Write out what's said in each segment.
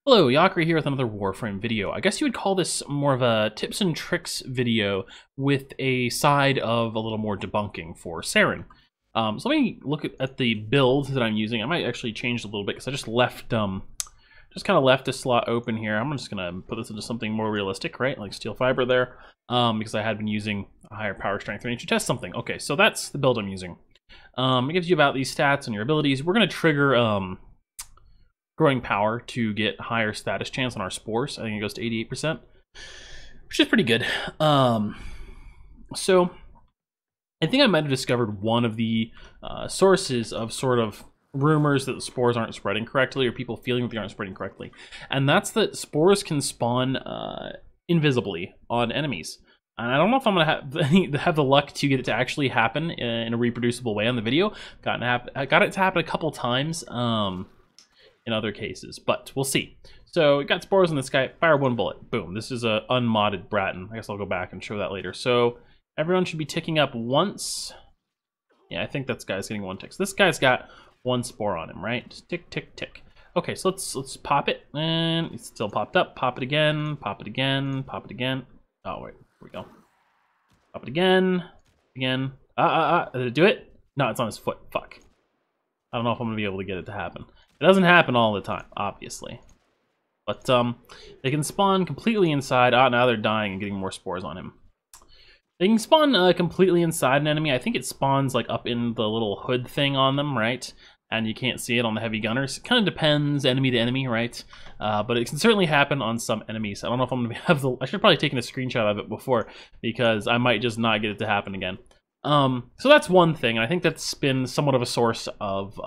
Hello, Yakri here with another Warframe video. I guess you would call this more of a tips and tricks video with a side of a little more debunking for Saryn. So let me look at the build that I'm using. I might actually change it a little bit because I just left, just kind of left a slot open here. I'm just gonna put this into something more realistic, right? Like steel fiber there, because I had been using a higher power strength range to test something. Okay, so that's the build I'm using. It gives you about these stats and your abilities. We're gonna trigger growing power to get higher status chance on our spores. I think it goes to 88%, which is pretty good. So I think I might have discovered one of the sources of sort of rumors that the spores aren't spreading correctly, or people feeling that they aren't spreading correctly. And that's that spores can spawn invisibly on enemies. And I don't know if I'm gonna have the luck to get it to actually happen in a reproducible way on the video. Got it to happen a couple times in other cases, but we'll see. So we got spores in this guy, fire one bullet, boom. This is a unmodded Bratton. I guess I'll go back and show that later. So everyone should be ticking up once. Yeah, I think that guy's getting one tick. So this guy's got one spore on him, right? Just tick, tick, tick. Okay, so let's pop it, and it's still popped up. Pop it again, pop it again, pop it again. Oh wait, here we go. Pop it again, again. Did it do it? No, it's on his foot. Fuck. I don't know if I'm gonna be able to get it to happen. It doesn't happen all the time, obviously. But they can spawn completely inside. Ah, now they're dying and getting more spores on him. They can spawn completely inside an enemy. I think it spawns like up in the little hood thing on them, right? And you can't see it on the heavy gunners. It kind of depends enemy to enemy, right? But it can certainly happen on some enemies. I don't know if I'm gonna have the. I should have probably taken a screenshot of it before, because I might just not get it to happen again. So that's one thing. I think that's been somewhat of a source of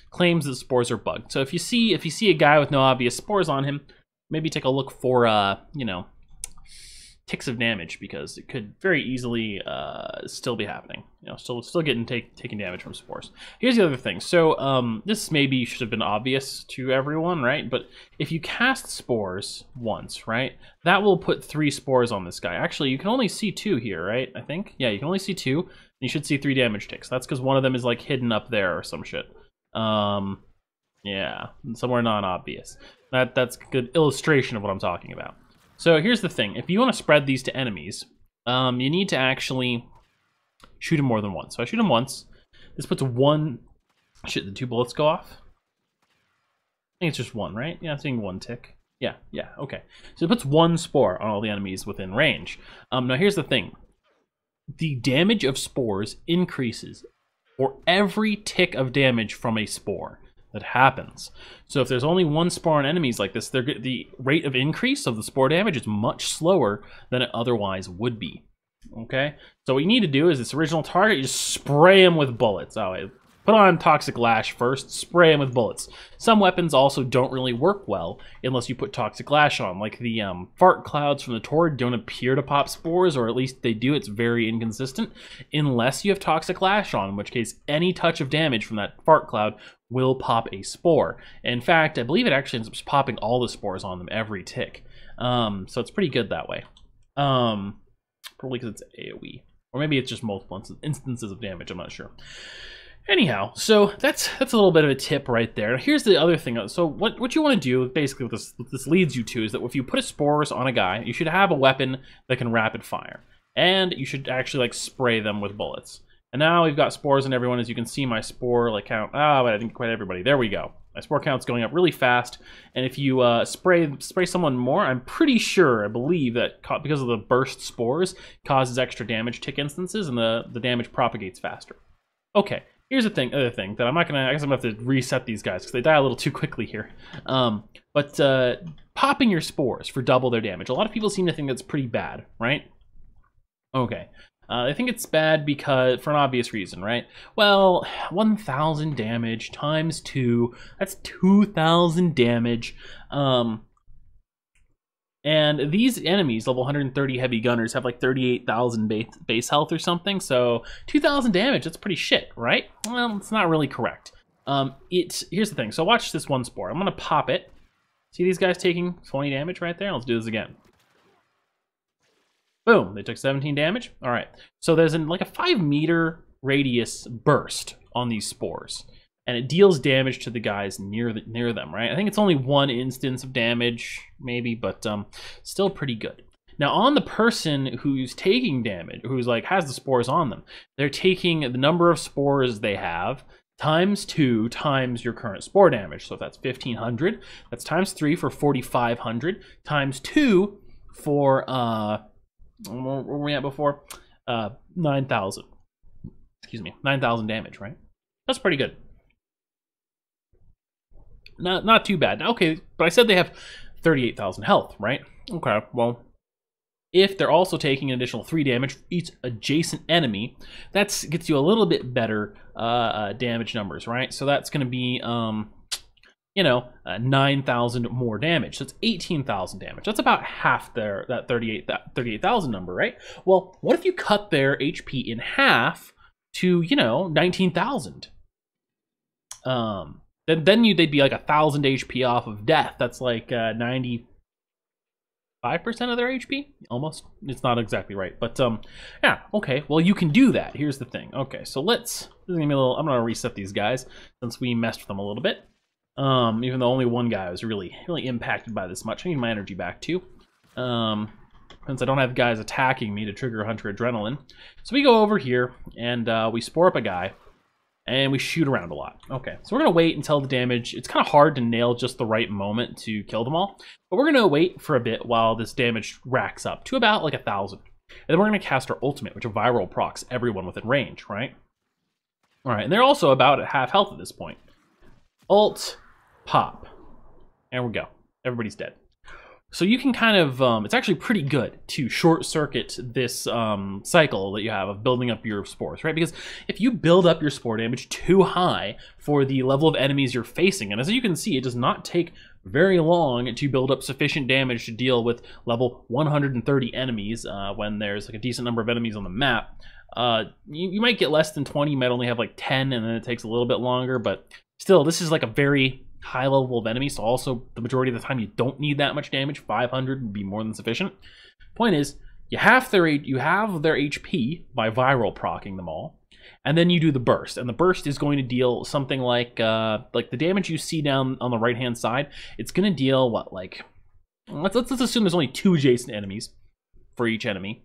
claims that spores are bugged. So if you see a guy with no obvious spores on him, maybe take a look for you know, ticks of damage, because it could very easily still be happening. You know, still getting taking damage from spores. Here's the other thing. So this maybe should have been obvious to everyone, right? But if you cast spores once, right, that will put 3 spores on this guy. Actually, you can only see 2 here, right? I think. Yeah, you can only see 2. And you should see 3 damage ticks. That's because one of them is like hidden up there or some shit. Yeah, somewhere non-obvious. That's a good illustration of what I'm talking about. So here's the thing. If you want to spread these to enemies, you need to actually shoot them more than once. So I shoot them once. This puts 1... Shit, did 2 bullets go off? I think it's just 1, right? Yeah, I'm seeing 1 tick. Yeah, okay. So it puts 1 spore on all the enemies within range. Now here's the thing. The damage of spores increases for every tick of damage from a spore that happens. So if there's only 1 spore on enemies like this, the rate of increase of the spore damage is much slower than it otherwise would be. Okay? So what you need to do is this original target, you just spray him with bullets. Oh, wait. Put on Toxic Lash first, spray him with bullets. Some weapons also don't really work well unless you put Toxic Lash on. Like the fart clouds from the Tord don't appear to pop spores, or at least they do. It's very inconsistent unless you have Toxic Lash on, in which case any touch of damage from that fart cloud will pop a spore. In fact, I believe it actually ends up popping all the spores on them every tick. So it's pretty good that way. Probably because it's AoE. Or maybe it's just multiple instances of damage, I'm not sure. Anyhow, so that's a little bit of a tip right there. Here's the other thing. So what you want to do, basically what this leads you to, is that if you put spores on a guy, you should have a weapon that can rapid fire. And you should actually like spray them with bullets. And now we've got spores on everyone. As you can see, my spore like count. Ah, but I didn't quite everybody. There we go. My spore count's going up really fast. And if you spray someone more, I'm pretty sure, I believe that because of the burst spores, causes extra damage tick instances, and the damage propagates faster. Okay. Here's the other thing that I'm not gonna. I guess I'm gonna have to reset these guys because they die a little too quickly here. But popping your spores for double their damage. A lot of people seem to think that's pretty bad, right? Okay. I think it's bad because for an obvious reason, right? Well, 1,000 damage times 2. That's 2,000 damage. And these enemies, level 130 heavy gunners, have like 38,000 base health or something. So 2,000 damage, that's pretty shit, right? Well, it's not really correct. Here's the thing. So watch this one spore. I'm going to pop it. See these guys taking 20 damage right there? Let's do this again. Boom, they took 17 damage. All right. So there's like a 5-meter radius burst on these spores. and it deals damage to the guys near them, right? I think it's only one instance of damage, maybe, but still pretty good. Now, on the person who's taking damage, who's like has the spores on them, they're taking the number of spores they have times 2 times your current spore damage. So if that's 1,500, that's times 3 for 4,500, times 2 for where were we at before? 9,000. Excuse me, 9,000 damage, right? That's pretty good. Not too bad. Okay, but I said they have 38,000 health, right? Okay, well, if they're also taking an additional 3 damage for each adjacent enemy, that gets you a little bit better damage numbers, right? So that's going to be, 9,000 more damage. So it's 18,000 damage. That's about half that 38,000 number, right? Well, what if you cut their HP in half to, 19,000? Then they'd be like 1,000 HP off of death. That's like 95% of their HP, almost. It's not exactly right, but yeah. Okay, well you can do that. Here's the thing. Okay, so this is gonna be a little. I'm gonna reset these guys since we messed with them a little bit. Even though only one guy was really impacted by this much. I need my energy back too. Since I don't have guys attacking me to trigger Hunter Adrenaline, so we go over here and we spore up a guy. And we shoot around a lot. Okay, so we're going to wait until the damage... It's kind of hard to nail just the right moment to kill them all. But we're going to wait for a bit while this damage racks up to about like 1,000. And then we're going to cast our ultimate, which viral procs everyone within range, right? Alright, and they're also about at half health at this point. Ult, pop. There we go. Everybody's dead. So you can kind of, it's actually pretty good to short circuit this cycle that you have of building up your spores, right? Because if you build up your spore damage too high for the level of enemies you're facing, and as you can see, it does not take very long to build up sufficient damage to deal with level 130 enemies when there's like a decent number of enemies on the map. You might get less than 20, you might only have like 10, and then it takes a little bit longer, but still, this is like a very high level of enemies, so also the majority of the time you don't need that much damage. 500 would be more than sufficient. Point is, you have their HP by viral proccing them all, and then you do the burst, and the burst is going to deal something like the damage you see down on the right hand side. It's going to deal what, like, let's assume there's only 2 adjacent enemies for each enemy,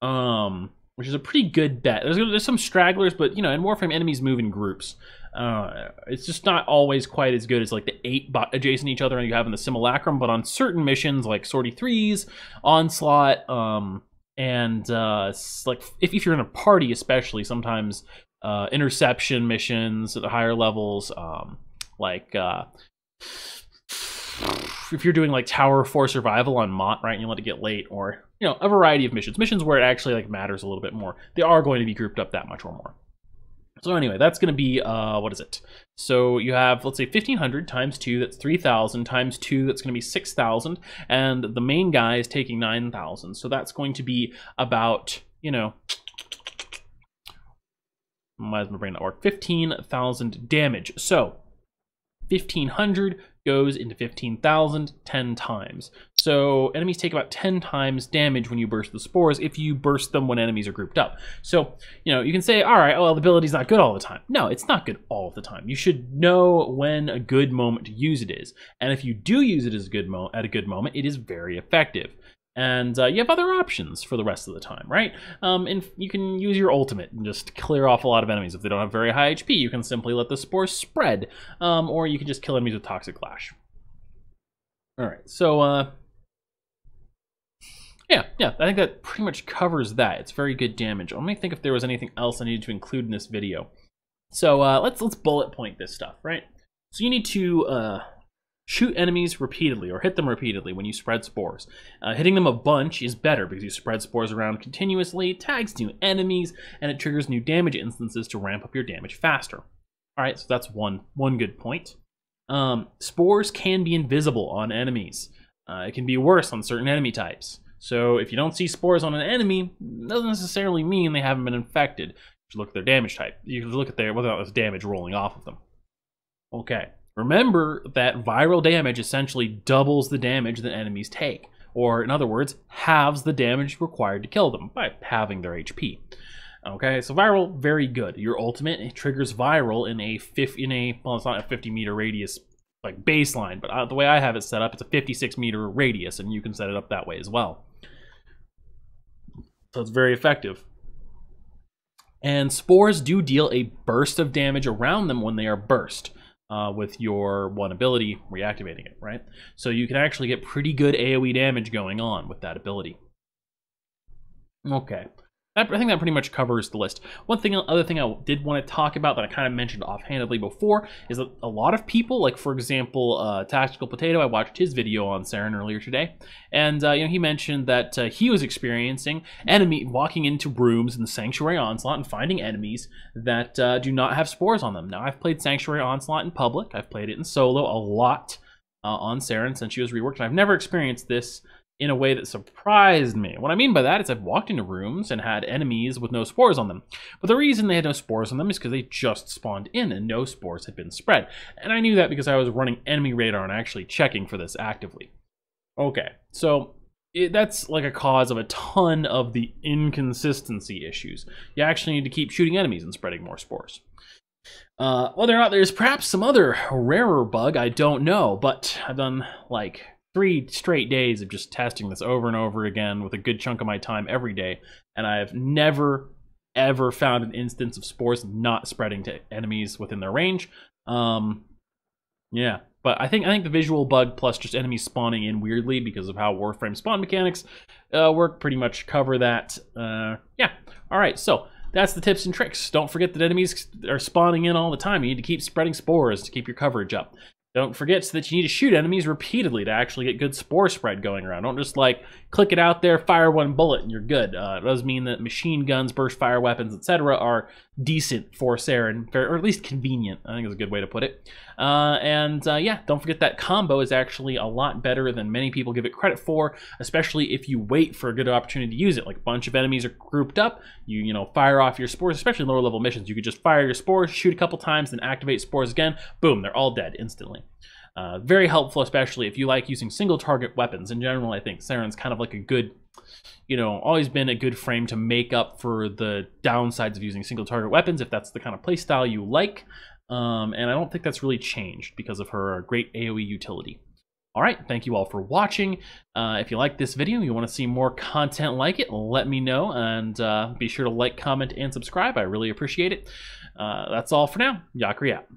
which is a pretty good bet. There's some stragglers, but in Warframe enemies move in groups. It's just not always quite as good as like the 8 adjacent to each other you have in the Simulacrum, but on certain missions like Sortie 3s, Onslaught, and like if you're in a party especially, sometimes interception missions at the higher levels, if you're doing like Tower 4 Survival on Mott, right, and you let it get late, or a variety of missions where it actually like matters a little bit more, they are going to be grouped up that much or more. So anyway, that's going to be, what is it? So you have, let's say, 1,500 times 2, that's 3,000, times 2, that's going to be 6,000, and the main guy is taking 9,000. So that's going to be about, why does my brain not work? 15,000 damage. So 1,500 goes into 15,000 10 times. So enemies take about 10 times damage when you burst the spores if you burst them when enemies are grouped up. So, you can say, all right, well, the ability's not good all the time. No, it's not good all the time. You should know when a good moment to use it is. And if you do use it at a good moment, it is very effective. And you have other options for the rest of the time, right? And you can use your ultimate and just clear off a lot of enemies. If they don't have very high HP, you can simply let the spores spread. Or you can just kill enemies with Toxic Clash. Alright, so, yeah, I think that pretty much covers that. It's very good damage. Let me think if there was anything else I needed to include in this video. So, let's bullet point this stuff, right? So you need to, shoot enemies repeatedly, or hit them repeatedly when you spread spores. Hitting them a bunch is better because you spread spores around continuously, tags new enemies, and it triggers new damage instances to ramp up your damage faster. Alright, so that's one good point. Spores can be invisible on enemies. It can be worse on certain enemy types. So if you don't see spores on an enemy, it doesn't necessarily mean they haven't been infected. You should look at their damage type. You should look at whether or not there's damage rolling off of them. Okay. Remember that viral damage essentially doubles the damage that enemies take, or in other words, halves the damage required to kill them by halving their HP. Okay, so viral, very good. Your ultimate, it triggers viral in a well, it's not a 50-meter radius like baseline, but the way I have it set up, it's a 56-meter radius, and you can set it up that way as well. So it's very effective. And spores do deal a burst of damage around them when they are burst, with your one ability reactivating it, right? So you can actually get pretty good AoE damage going on with that ability. Okay. I think that pretty much covers the list. Other thing I did want to talk about that I kind of mentioned offhandedly before is that a lot of people, like for example, Tactical Potato, I watched his video on Saryn earlier today, and he mentioned that he was experiencing walking into rooms in the Sanctuary Onslaught and finding enemies that do not have spores on them. Now, I've played Sanctuary Onslaught in public. I've played it in solo a lot on Saryn since she was reworked, and I've never experienced this in a way that surprised me. What I mean by that is I've walked into rooms and had enemies with no spores on them. But the reason they had no spores on them is because they just spawned in and no spores had been spread. And I knew that because I was running enemy radar and actually checking for this actively. Okay, so that's like a cause of a ton of the inconsistency issues. You actually need to keep shooting enemies and spreading more spores. Whether or not there's perhaps some other rarer bug, I don't know, but I've done like 3 straight days of just testing this over and over again with a good chunk of my time every day, and I've never ever found an instance of spores not spreading to enemies within their range. Yeah, but I think the visual bug plus just enemies spawning in weirdly because of how Warframe spawn mechanics work pretty much cover that. Yeah, all right, so that's the tips and tricks. Don't forget that enemies are spawning in all the time. You need to keep spreading spores to keep your coverage up. Don't forget that you need to shoot enemies repeatedly to actually get good spore spread going around. Don't just like click it out there, fire one bullet, and you're good. It does mean that machine guns, burst fire weapons, etc. are decent for Saryn, or at least convenient, I think is a good way to put it. Yeah, don't forget that combo is actually a lot better than many people give it credit for, especially if you wait for a good opportunity to use it. Like a bunch of enemies are grouped up, you fire off your spores, especially lower level missions. You could just fire your spores, shoot a couple times, then activate spores again. Boom, they're all dead instantly. Very helpful, especially if you like using single target weapons. In general, I think Saryn's kind of like a good, always been a good frame to make up for the downsides of using single target weapons if that's the kind of playstyle you like. And I don't think that's really changed because of her great AoE utility. All right, thank you all for watching. If you like this video, you want to see more content like it, let me know, and be sure to like, comment, and subscribe. I really appreciate it. That's all for now. Yakri out.